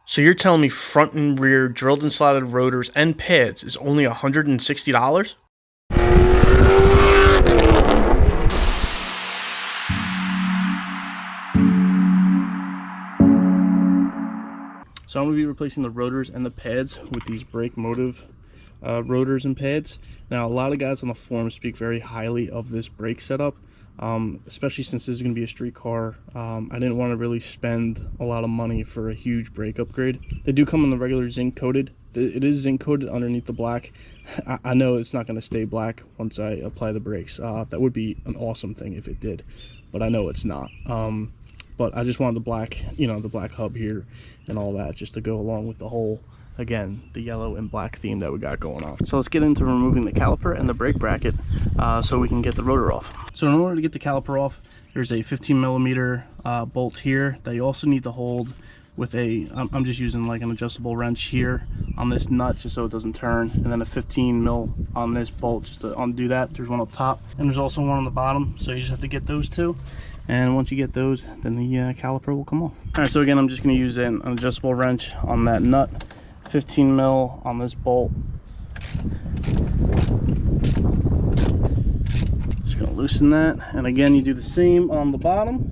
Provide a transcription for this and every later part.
So you're telling me front and rear drilled and slotted rotors and pads is only $160? So I'm going to be replacing the rotors and the pads with these Brake Motive rotors and pads. Now, a lot of guys on the forum speak very highly of this brake setup, especially since this is going to be a street car. I didn't want to really spend a lot of money for a huge brake upgrade. They do come in the regular zinc coated. It is zinc coated underneath the black. I know it's not going to stay black once I apply the brakes. That would be an awesome thing if it did, but I know it's not. But I just wanted the black, you know, the black hub here and all that, just to go along with the whole, again, the yellow and black theme that we got going on. So let's get into removing the caliper and the brake bracket so we can get the rotor off. So in order to get the caliper off, there's a 15mm bolt here that you also need to hold with a, I'm just using like an adjustable wrench here on this nut just so it doesn't turn, and then a 15mm on this bolt just to undo that. There's one up top and there's also one on the bottom, so you just have to get those two. And once you get those, then the caliper will come off. All right, so again, I'm just going to use an adjustable wrench on that nut, 15mm on this bolt. Just going to loosen that, and again, you do the same on the bottom.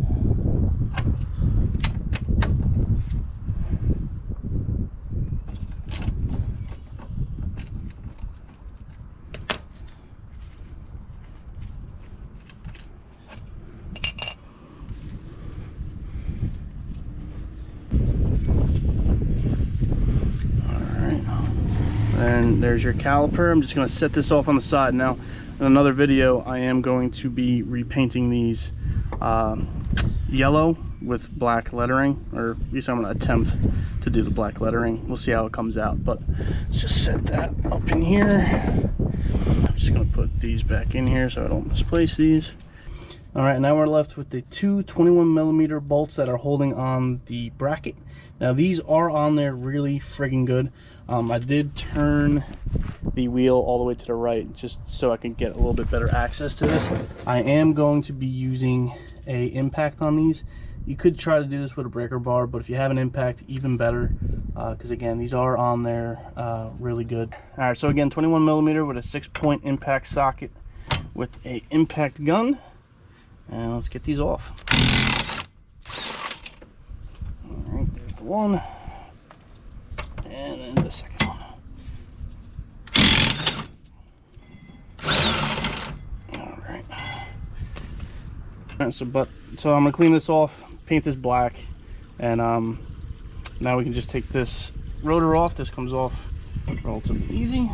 And there's your caliper. I'm just going to set this off on the side. Now, in another video, I am going to be repainting these yellow with black lettering, or at least I'm going to attempt to do the black lettering. We'll see how it comes out, but let's just set that up in here. I'm just going to put these back in here so I don't misplace these. All right, now we're left with the two 21mm bolts that are holding on the bracket. Now these are on there really friggin' good. I did turn the wheel all the way to the right just so I can get a little bit better access to this. I am going to be using a impact on these. You could try to do this with a breaker bar, but if you have an impact, even better, because again, these are on there really good. All right, so again, 21mm with a 6-point impact socket with a impact gun. And let's get these off. All right, there's the one. And then the second one. All right. All right, so I'm gonna clean this off, paint this black, and now we can just take this rotor off. This comes off relatively easy.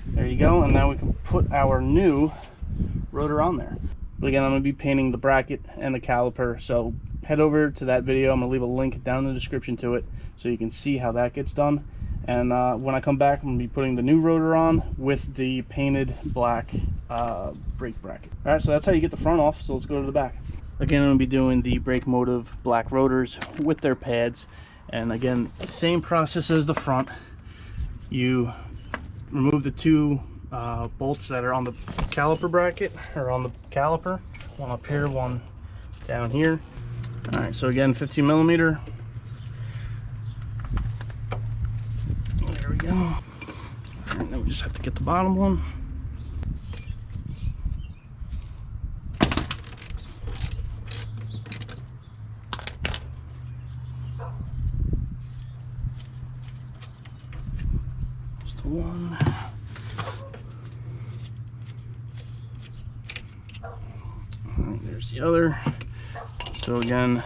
There you go. And now we can put our new rotor on there. But again, I'm going to be painting the bracket and the caliper, so head over to that video. I'm going to leave a link down in the description to it so you can see how that gets done. And when I come back, I'm going to be putting the new rotor on with the painted black brake bracket. Alright, so that's how you get the front off, so let's go to the back. Again, I'm going to be doing the Brake Motive black rotors with their pads. And again, same process as the front. You remove the two bolts that are on the caliper bracket, or on the caliper, one up here, one down here. All right, so again, 15mm. There we go. And then we just have to get the bottom one. Just the one. There's the other. So again,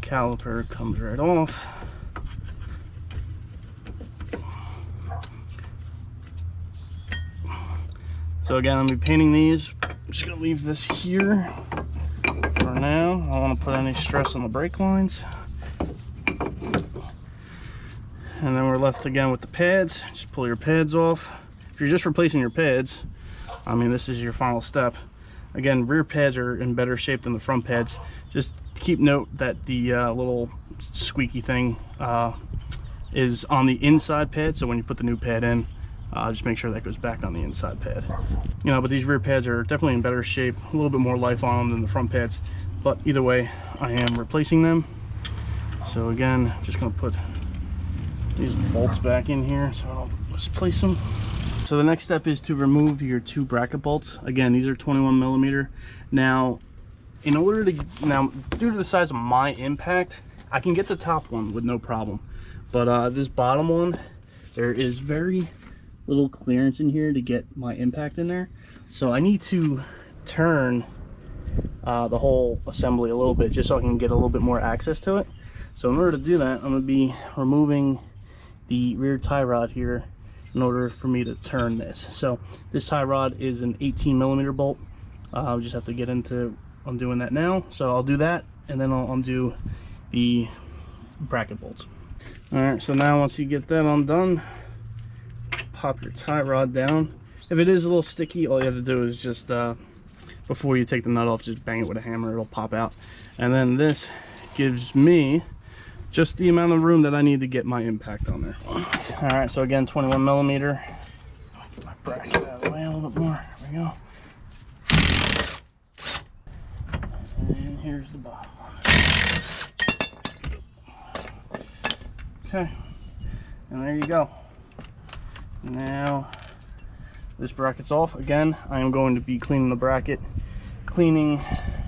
caliper comes right off. So again, I'm gonna be painting these. I'm just gonna leave this here for now. I don't want to put any stress on the brake lines. And then we're left again with the pads. Just pull your pads off. If you're just replacing your pads, I mean, this is your final step. Again, rear pads are in better shape than the front pads. Just keep note that the little squeaky thing is on the inside pad, so when you put the new pad in, just make sure that goes back on the inside pad. You know, but these rear pads are definitely in better shape, a little bit more life on them than the front pads, but either way, I am replacing them. So again, just gonna put these bolts back in here, so I'll just place them. So the next step is to remove your 2 bracket bolts. Again, these are 21mm. Now, due to the size of my impact, I can get the top one with no problem. But this bottom one, there is very little clearance in here to get my impact in there. So I need to turn the whole assembly a little bit just so I can get a little bit more access to it. So in order to do that, I'm going to be removing the rear tie rod here in order for me to turn this. So this tie rod is an 18mm bolt. I'll just have to get into undoing that now. So I'll do that, and then I'll undo the bracket bolts. All right, so now once you get that undone, pop your tie rod down. If it is a little sticky, all you have to do is just before you take the nut off, just bang it with a hammer, it'll pop out. And then this gives me just the amount of room that I need to get my impact on there. All right, so again, 21mm. Get my bracket out of the way a little bit more. There we go. And here's the bottom one. Okay, and there you go. Now this bracket's off. Again, I am going to be cleaning the bracket, cleaning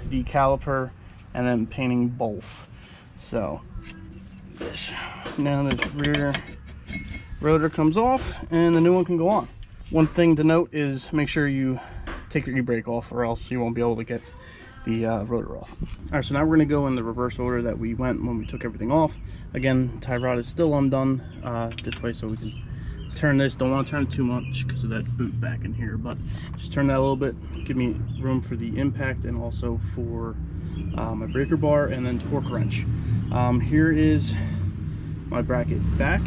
the caliper, and then painting both. So now this rear rotor comes off and the new one can go on. One thing to note is make sure you take your e-brake off, or else you won't be able to get the rotor off. All right, so now we're going to go in the reverse order that we went when we took everything off. Again, tie rod is still undone this way, so we can turn this. Don't want to turn it too much because of that boot back in here, but just turn that a little bit, give me room for the impact and also for my breaker bar and then torque wrench. Here is my bracket back.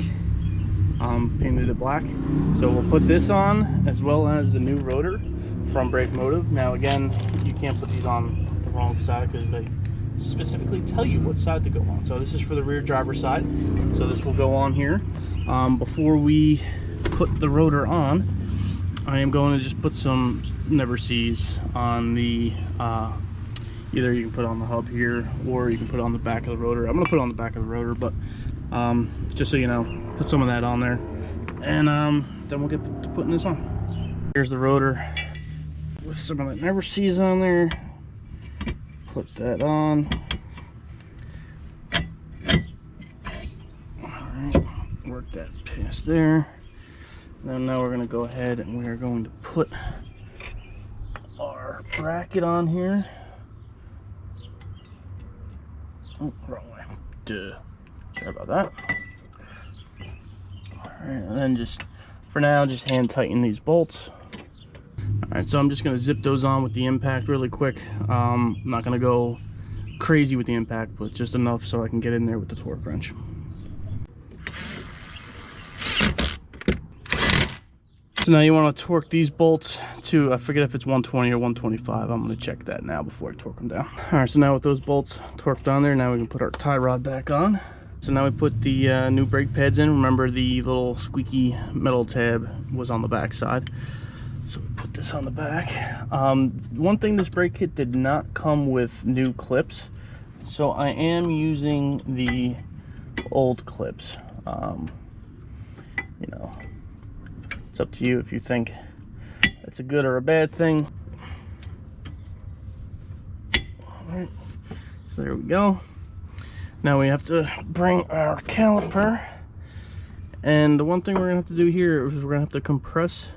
Painted it black, so we'll put this on as well as the new rotor from Brake Motive. Now again, you can't put these on the wrong side because they specifically tell you what side to go on. So this is for the rear driver's side, so this will go on here. Before we put the rotor on, I am going to just put some never sees on the either you can put it on the hub here or you can put it on the back of the rotor. I'm going to put it on the back of the rotor, but just so you know, put some of that on there, and then we'll get to putting this on. Here's the rotor with some of that never sees on there. Put that on. Alright, work that past there. Now we're going to go ahead and we are going to put our bracket on here. Oh, wrong way. Duh. Sorry about that. Alright, and then just for now, just hand tighten these bolts. Alright, so I'm just going to zip those on with the impact really quick. I'm not going to go crazy with the impact, but just enough so I can get in there with the torque wrench. So now you want to torque these bolts to, I forget if it's 120 or 125. I'm going to check that now before I torque them down. Alright, so now with those bolts torqued on there, now we can put our tie rod back on. So now we put the new brake pads in. Remember, the little squeaky metal tab was on the back side. So we put this on the back. One thing, this brake kit did not come with new clips, so I am using the old clips. You know, it's up to you if you think it's a good or a bad thing. Alright, so there we go. Now we have to bring our caliper, and the one thing we're gonna have to do here is we're gonna have to compress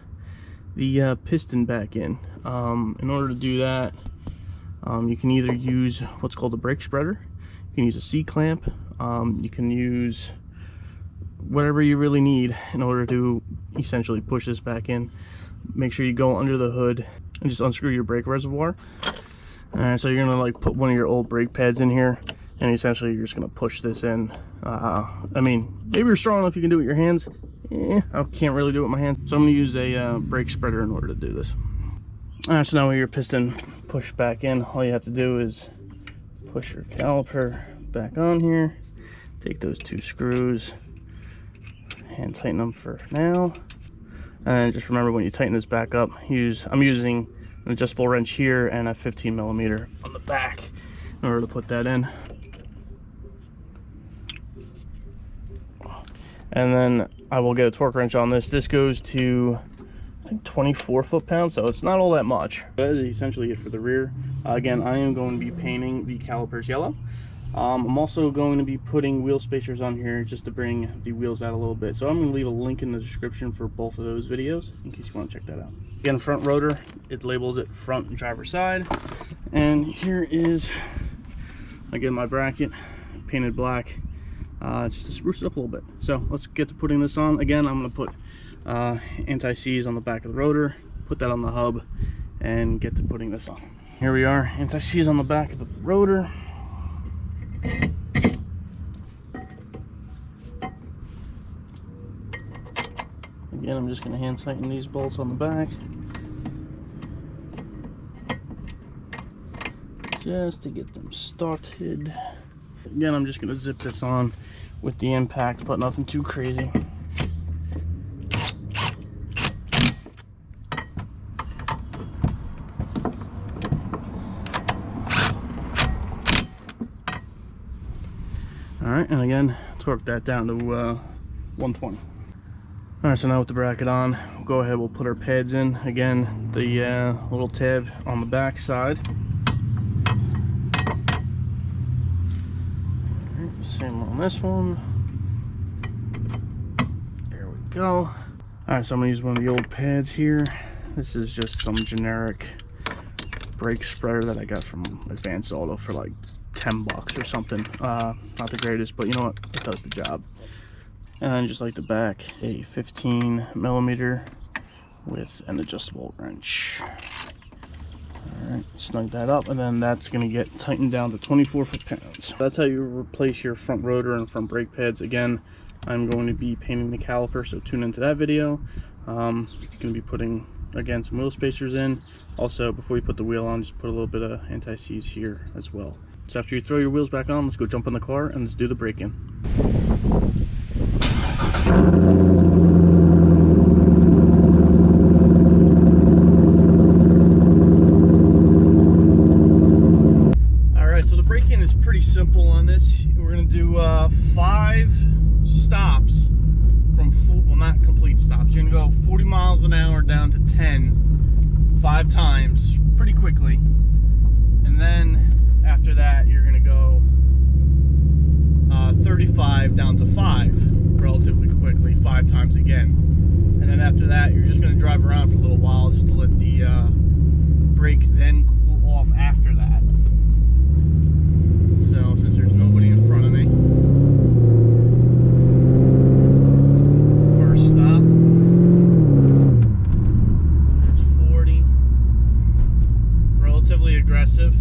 the piston back in. In order to do that, you can either use what's called a brake spreader, you can use a C-clamp, you can use whatever you really need in order to essentially push this back in. Make sure you go under the hood and just unscrew your brake reservoir. And so you're gonna like put one of your old brake pads in here, and essentially you're just gonna push this in. I mean, maybe you're strong enough you can do it with your hands. I can't really do it with my hands, so I'm gonna use a brake spreader in order to do this. Alright, so now with your piston pushed back in, all you have to do is push your caliper back on here, take those two screws, hand tighten them for now, and just remember when you tighten this back up, I'm using an adjustable wrench here and a 15mm on the back in order to put that in. And then I will get a torque wrench on this. This goes to, I think, 24 foot-pounds, so it's not all that much. That is essentially it for the rear. Again, I am going to be painting the calipers yellow. I'm also going to be putting wheel spacers on here just to bring the wheels out a little bit. So I'm going to leave a link in the description for both of those videos in case you want to check that out. Again, front rotor, it labels it front driver's side. And here is, again, my bracket, painted black, just to spruce it up a little bit. So let's get to putting this on. Again, I'm going to put anti-seize on the back of the rotor, put that on the hub, and get to putting this on. Here we are, anti-seize on the back of the rotor. Again, I'm just going to hand tighten these bolts on the back just to get them started. Again, I'm just going to zip this on with the impact, but nothing too crazy. Alright, and again, torque that down to 120. Alright, so now with the bracket on, we'll go ahead, we'll put our pads in. Again, the little tab on the back side. Alright, same on this one. There we go. Alright, so I'm going to use one of the old pads here. This is just some generic brake spreader that I got from Advanced Auto for like 10 bucks or something. Not the greatest, but you know what, it does the job. And then just like the back, a 15mm with an adjustable wrench. Alright, snug that up, and then that's going to get tightened down to 24 foot-pounds. That's how you replace your front rotor and front brake pads. Again, I'm going to be painting the caliper, so tune into that video. Going to be putting, again, some wheel spacers in. Also, before you put the wheel on, just put a little bit of anti-seize here as well. So after you throw your wheels back on, let's go jump in the car and let's do the braking. Alright, so the braking is pretty simple on this. We're going to do 5 stops from full, well, not complete stops. You're going to go 40 miles an hour down to 10, 5 times, pretty quickly. And then after that, you're going to go 35 down to 5 relatively quickly, 5 times again. And then after that, you're just going to drive around for a little while just to let the brakes then cool off after that. So since there's nobody in front of me, first stop, there's 40, relatively aggressive.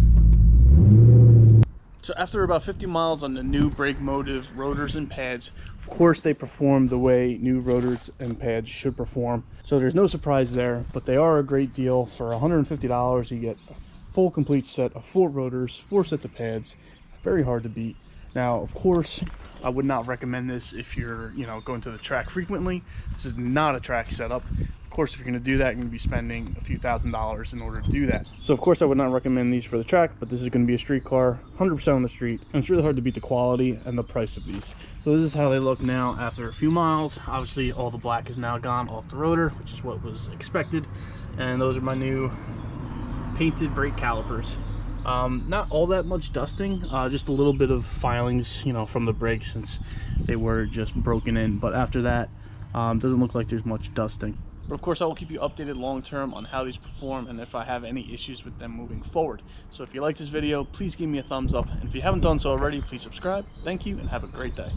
So after about 50 miles on the new Brake Motive rotors and pads, of course they perform the way new rotors and pads should perform. So there's no surprise there, but they are a great deal. For $150, you get a full complete set of 4 rotors, 4 sets of pads. Very hard to beat. Now, of course, I would not recommend this if you're, going to the track frequently. This is not a track setup. Of course, if you're going to do that, you're going to be spending a few $1,000s in order to do that. So, of course, I would not recommend these for the track, but this is going to be a street car, 100% on the street, and it's really hard to beat the quality and the price of these. So this is how they look now after a few miles. Obviously, all the black is now gone off the rotor, which is what was expected. And those are my new painted brake calipers. Not all that much dusting, just a little bit of filings, from the brakes since they were just broken in. But after that, doesn't look like there's much dusting. But of course, I will keep you updated long term on how these perform and if I have any issues with them moving forward. So if you like this video, please give me a thumbs up. And if you haven't done so already, please subscribe. Thank you and have a great day.